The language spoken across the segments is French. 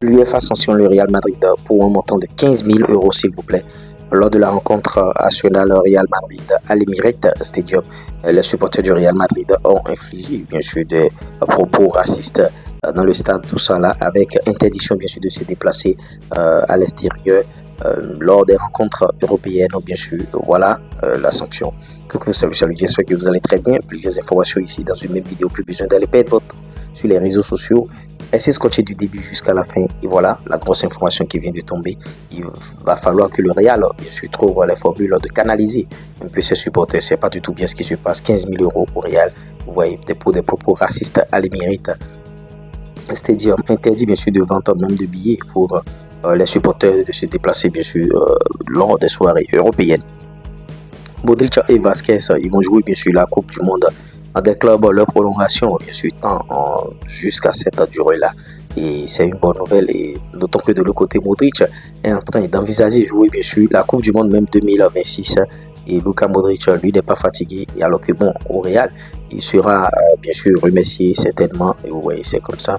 L'UEFA sanctionne le Real Madrid pour un montant de 15 000 euros, s'il vous plaît. Lors de la rencontre nationale Real Madrid à l'Emirates Stadium, les supporters du Real Madrid ont infligé bien sûr des propos racistes dans le stade, tout ça là, avec interdiction bien sûr de se déplacer à l'extérieur lors des rencontres européennes, bien sûr. Voilà la sanction. Coucou, salut, j'espère que vous allez très bien. Plusieurs informations ici dans une même vidéo, plus besoin d'aller perdre votre temps sur les réseaux sociaux. Essayez de scotcher du début jusqu'à la fin. Et voilà la grosse information qui vient de tomber. Il va falloir que le Real, bien sûr, trouve les formules de canaliser un peu ses supporters. C'est pas du tout bien ce qui se passe. 15 000 euros au Real. Vous voyez, pour des propos racistes à l'Emirates Stadium. Interdit bien sûr de vente même de billets pour les supporters de se déplacer bien sûr lors des soirées européennes. Modric et Vasquez, ils vont jouer bien sûr la Coupe du Monde des clubs, leur prolongation, bien sûr, jusqu'à cette durée-là. Et c'est une bonne nouvelle. Et d'autant que de l'autre côté, Modric est en train d'envisager jouer, bien sûr, la Coupe du Monde, même 2026. Et Luka Modric, lui, n'est pas fatigué. Et alors que, bon, au Real, il sera, bien sûr, remercié certainement. Et vous voyez, c'est comme ça.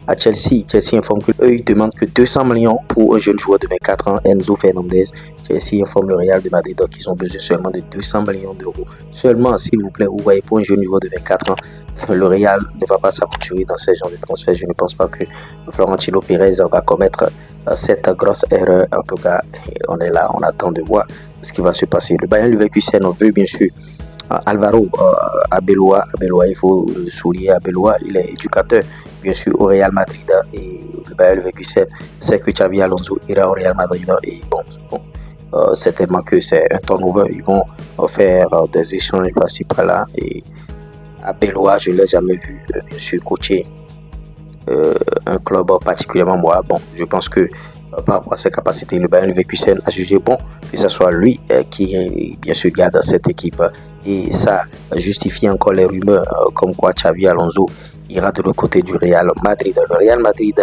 À Chelsea informe qu'eux, ils demandent que 200 millions pour un jeune joueur de 24 ans, Enzo Fernandez. Chelsea informe le Real de Madrid qu'ils ont besoin seulement de 200 millions d'euros. Seulement, s'il vous plaît, vous voyez, pour un jeune joueur de 24 ans, le Real ne va pas s'aventurer dans ce genre de transfert. Je ne pense pas que Florentino Pérez va commettre cette grosse erreur. En tout cas, on est là, on attend de voir ce qui va se passer. Le Bayern Leverkusen veut bien sûr Alvaro Arbeloa, il faut le souligner, Arbeloa, il est éducateur bien sûr au Real Madrid et le Bayern Leverkusen sait que Xabi Alonso ira au Real Madrid et certainement que c'est un turnover, ils vont faire des échanges par-ci par-là et Arbeloa, je ne l'ai jamais vu bien sûr coacher un club particulièrement moi. Bon, je pense que par rapport à ses capacités, le Bayern Leverkusen a jugé bon que ce soit lui qui bien sûr garde cette équipe et ça justifie encore les rumeurs comme quoi Xabi Alonso ira de l'autre côté du Real Madrid. Le Real Madrid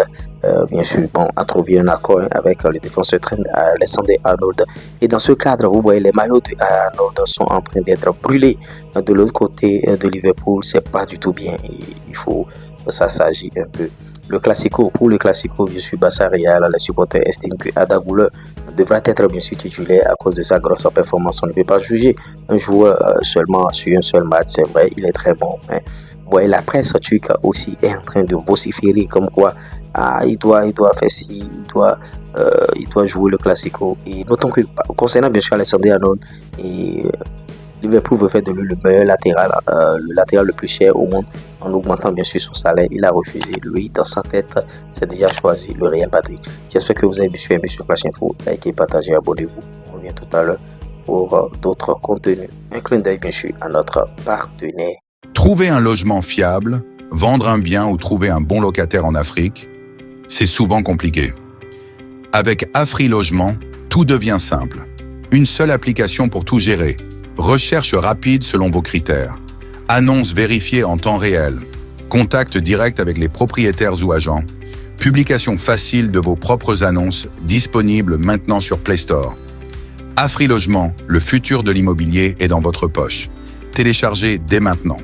bien sûr a trouvé un accord avec le défenseur Alexander-Arnold et dans ce cadre vous voyez les maillots de Arnold sont en train d'être brûlés de l'autre côté de Liverpool. C'est pas du tout bien et il faut s'agir un peu. Pour le Classico, bien sûr, Barça Real, les supporters estiment que Arda Güler devra être bien sûr titulaire à cause de sa grosse performance. On ne peut pas juger un joueur seulement sur un seul match, c'est vrai, il est très bon. Mais vous voyez, la presse turque aussi est en train de vociférer comme quoi il doit faire ci, il doit jouer le Classico. Et notons que concernant bien sûr Alexander Arnold et Liverpool veut faire de lui le meilleur latéral, le latéral le plus cher au monde en augmentant bien sûr son salaire. Il a refusé. Lui, dans sa tête, c'est déjà choisi le Real Madrid. J'espère que vous avez bien sûr aimé ce Flash Info. Likez, partagez, abonnez-vous. On revient tout à l'heure pour d'autres contenus. Un clin d'œil bien sûr à notre partenaire. Trouver un logement fiable, vendre un bien ou trouver un bon locataire en Afrique, c'est souvent compliqué. Avec Afri Logement, tout devient simple. Une seule application pour tout gérer. Recherche rapide selon vos critères. Annonces vérifiées en temps réel. Contact direct avec les propriétaires ou agents. Publication facile de vos propres annonces disponibles maintenant sur Play Store. Afri Logement, le futur de l'immobilier est dans votre poche. Téléchargez dès maintenant.